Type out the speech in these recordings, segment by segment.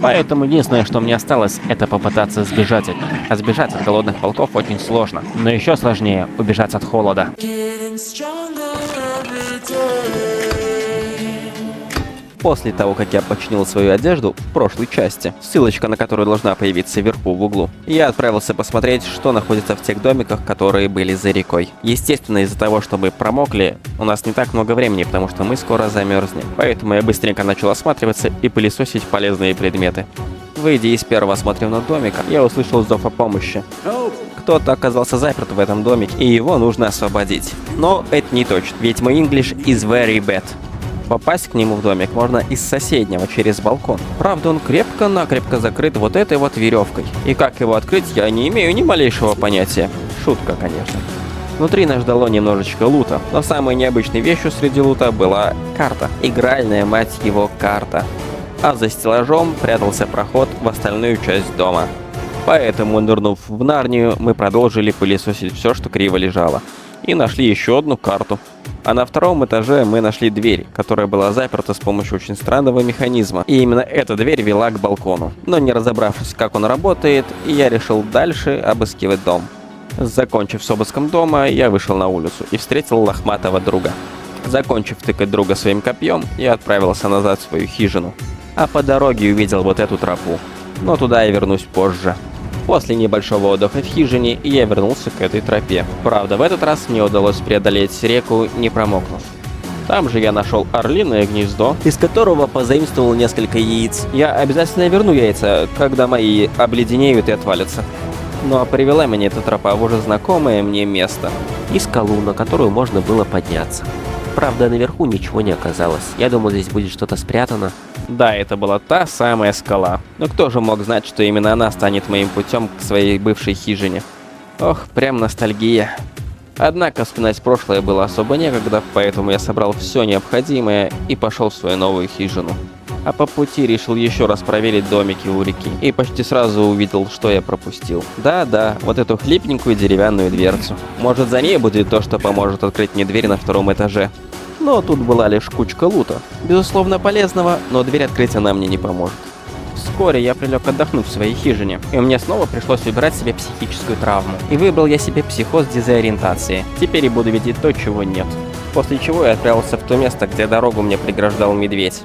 Поэтому единственное, что мне осталось, это попытаться сбежать от них. А сбежать от голодных волков очень сложно. Но еще сложнее убежать от холода. После того, как я починил свою одежду в прошлой части, ссылочка на которую должна появиться вверху в углу, я отправился посмотреть, что находится в тех домиках, которые были за рекой. Естественно, из-за того, что мы промокли, у нас не так много времени, потому что мы скоро замерзнем. Поэтому я быстренько начал осматриваться и пылесосить полезные предметы. Выйдя из первого осмотренного домика, я услышал зов о помощи. Кто-то оказался заперт в этом домике, и его нужно освободить. Но это не точно, ведь мой English is very bad. Попасть к нему в домик можно из соседнего, через балкон. Правда, он крепко-накрепко закрыт вот этой вот веревкой. И как его открыть, я не имею ни малейшего понятия. Шутка, конечно. Внутри нас ждало немножечко лута, но самой необычной вещью среди лута была карта. Игральная, мать его, карта. А за стеллажом прятался проход в остальную часть дома. Поэтому, нырнув в Нарнию, мы продолжили пылесосить все, что криво лежало. И нашли еще одну карту. А на втором этаже мы нашли дверь, которая была заперта с помощью очень странного механизма. И именно эта дверь вела к балкону. Но не разобравшись, как он работает, я решил дальше обыскивать дом. Закончив с обыском дома, я вышел на улицу и встретил лохматого друга. Закончив тыкать друга своим копьем, я отправился назад в свою хижину. А по дороге увидел вот эту тропу. Но туда я вернусь позже. После небольшого отдыха в хижине я вернулся к этой тропе. Правда, в этот раз мне удалось преодолеть реку, не промокнув. Там же я нашел орлиное гнездо, из которого позаимствовал несколько яиц. Я обязательно верну яйца, когда мои обледенеют и отвалятся. Ну а привела меня эта тропа в уже знакомое мне место. И скалу, на которую можно было подняться. Правда, наверху ничего не оказалось. Я думал, здесь будет что-то спрятано. Да, это была та самая скала. Но кто же мог знать, что именно она станет моим путем к своей бывшей хижине? Ох, прям ностальгия. Однако вспоминать прошлое было особо некогда, поэтому я собрал все необходимое и пошел в свою новую хижину. А по пути решил еще раз проверить домики у реки. И почти сразу увидел, что я пропустил. Да-да, вот эту хлипненькую деревянную дверцу. Может, за ней будет то, что поможет открыть мне дверь на втором этаже. Но тут была лишь кучка лута. Безусловно полезного, но дверь открыть она мне не поможет. Вскоре я прилег отдохнуть в своей хижине, и мне снова пришлось выбирать себе психическую травму. И выбрал я себе психоз дезориентации. Теперь я буду видеть то, чего нет. После чего я отправился в то место, где дорогу мне преграждал медведь.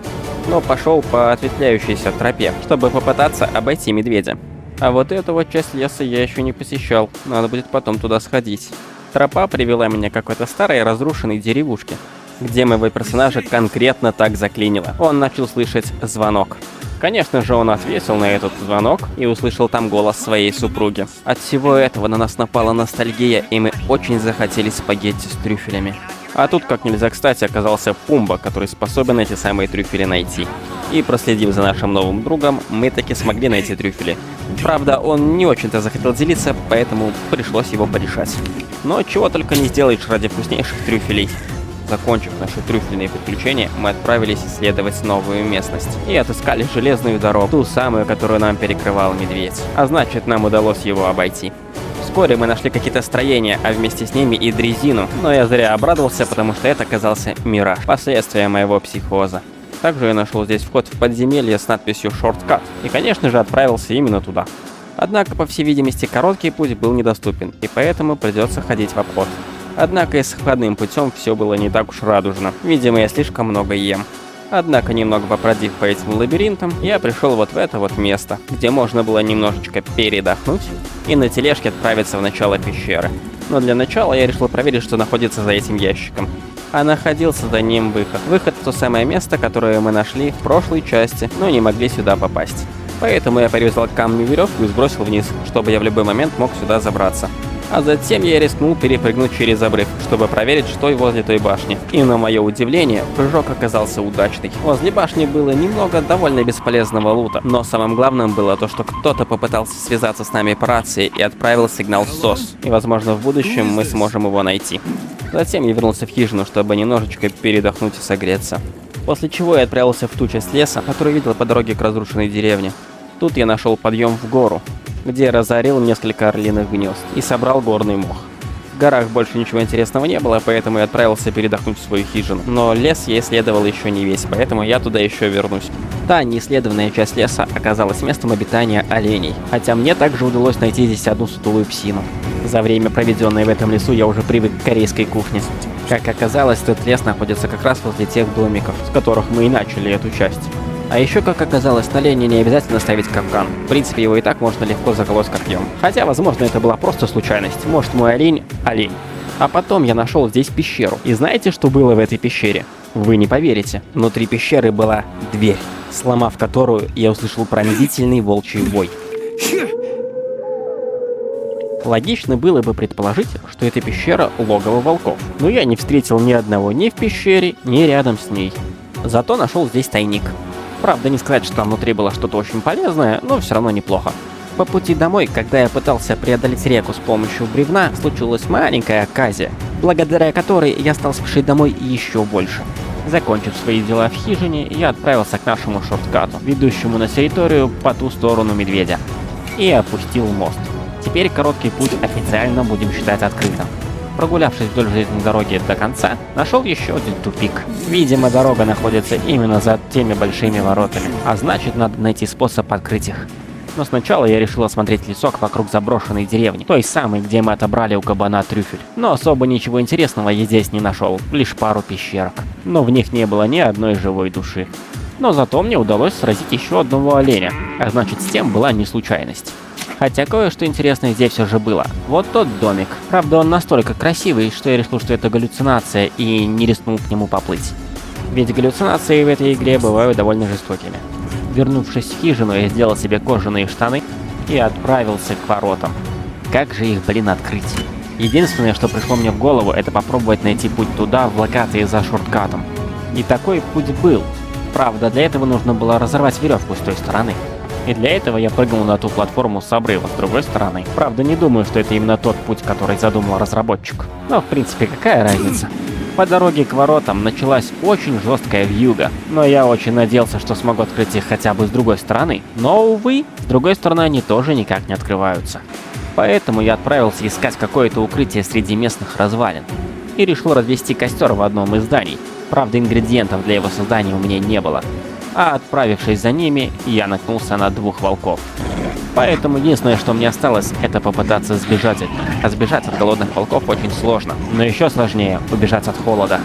Но пошел по ответвляющейся тропе, чтобы попытаться обойти медведя. А вот эту вот часть леса я еще не посещал, надо будет потом туда сходить. Тропа привела меня к какой-то старой разрушенной деревушке, где моего персонажа конкретно так заклинило. Он начал слышать звонок. Конечно же, он ответил на этот звонок и услышал там голос своей супруги. От всего этого на нас напала ностальгия, и мы очень захотели спагетти с трюфелями. А тут, как нельзя кстати, оказался Пумба, который способен эти самые трюфели найти. И проследив за нашим новым другом, мы таки смогли найти трюфели. Правда, он не очень-то захотел делиться, поэтому пришлось его порешать. Но чего только не сделаешь ради вкуснейших трюфелей. Закончив наши трюфельные приключения, мы отправились исследовать новую местность. И отыскали железную дорогу, ту самую, которую нам перекрывал медведь. А значит, нам удалось его обойти. Вскоре мы нашли какие-то строения, а вместе с ними и дрезину. Но я зря обрадовался, потому что это оказался мираж, последствия моего психоза. Также я нашел здесь вход в подземелье с надписью «Шорткат». И, конечно же, отправился именно туда. Однако, по всей видимости, короткий путь был недоступен, и поэтому придется ходить в обход. Однако и с обходным путем все было не так уж радужно. Видимо, я слишком много ем. Однако, немного побродив по этим лабиринтам, я пришел вот в это вот место, где можно было немножечко передохнуть и на тележке отправиться в начало пещеры. Но для начала я решил проверить, что находится за этим ящиком. А находился за ним выход. Выход в то самое место, которое мы нашли в прошлой части, но не могли сюда попасть. Поэтому я привязал к камню веревку и сбросил вниз, чтобы я в любой момент мог сюда забраться. А затем я рискнул перепрыгнуть через обрыв, чтобы проверить, что и возле той башни. И на мое удивление, прыжок оказался удачный. Возле башни было немного довольно бесполезного лута, но самым главным было то, что кто-то попытался связаться с нами по рации и отправил сигнал СОС. И возможно в будущем мы сможем его найти. Затем я вернулся в хижину, чтобы немножечко передохнуть и согреться. После чего я отправился в ту часть леса, которую видел по дороге к разрушенной деревне. Тут я нашел подъем в гору, где разорил несколько орлиных гнезд и собрал горный мох. В горах больше ничего интересного не было, поэтому я отправился передохнуть в свою хижину. Но лес я исследовал еще не весь, поэтому я туда еще вернусь. Та неисследованная часть леса оказалась местом обитания оленей, хотя мне также удалось найти здесь одну сутулую псину. За время, проведенное в этом лесу, я уже привык к корейской кухне. Как оказалось, этот лес находится как раз возле тех домиков, с которых мы и начали эту часть. А еще, как оказалось, на оленя не обязательно ставить капкан. В принципе, его и так можно легко заколоть копьем. Хотя, возможно, это была просто случайность. Может, мой олень — олень. А потом я нашел здесь пещеру. И знаете, что было в этой пещере? Вы не поверите. Внутри пещеры была дверь, сломав которую, я услышал пронзительный волчий вой. Логично было бы предположить, что эта пещера — логово волков. Но я не встретил ни одного ни в пещере, ни рядом с ней. Зато нашел здесь тайник. Правда, не сказать, что там внутри было что-то очень полезное, но все равно неплохо. По пути домой, когда я пытался преодолеть реку с помощью бревна, случилась маленькая оказия, благодаря которой я стал спешить домой еще больше. Закончив свои дела в хижине, я отправился к нашему шорткату, ведущему на территорию по ту сторону медведя, и опустил мост. Теперь короткий путь официально будем считать открытым. Прогулявшись вдоль железной дороги до конца, нашел еще один тупик. Видимо, дорога находится именно за теми большими воротами, а значит, надо найти способ открыть их. Но сначала я решил осмотреть лесок вокруг заброшенной деревни, той самой, где мы отобрали у кабана трюфель. Но особо ничего интересного я здесь не нашел, лишь пару пещерок. Но в них не было ни одной живой души. Но зато мне удалось сразить еще одного оленя, а значит, с тем была не случайность. Хотя кое-что интересное здесь все же было. Вот тот домик. Правда, он настолько красивый, что я решил, что это галлюцинация, и не рискнул к нему поплыть. Ведь галлюцинации в этой игре бывают довольно жестокими. Вернувшись в хижину, я сделал себе кожаные штаны и отправился к воротам. Как же их, открыть? Единственное, что пришло мне в голову, это попробовать найти путь туда в локации за шорткатом. И такой путь был. Правда, для этого нужно было разорвать веревку с той стороны. И для этого я прыгнул на ту платформу с обрыва с другой стороны. Правда, не думаю, что это именно тот путь, который задумал разработчик. Но, в принципе, какая разница? По дороге к воротам началась очень жесткая вьюга, но я очень надеялся, что смогу открыть их хотя бы с другой стороны. Но, увы, с другой стороны они тоже никак не открываются. Поэтому я отправился искать какое-то укрытие среди местных развалин. И решил развести костер в одном из зданий. Правда, ингредиентов для его создания у меня не было. А отправившись за ними, я наткнулся на двух волков. Поэтому единственное, что мне осталось, это попытаться сбежать от них. А сбежать от голодных волков очень сложно. Но еще сложнее убежать от холода.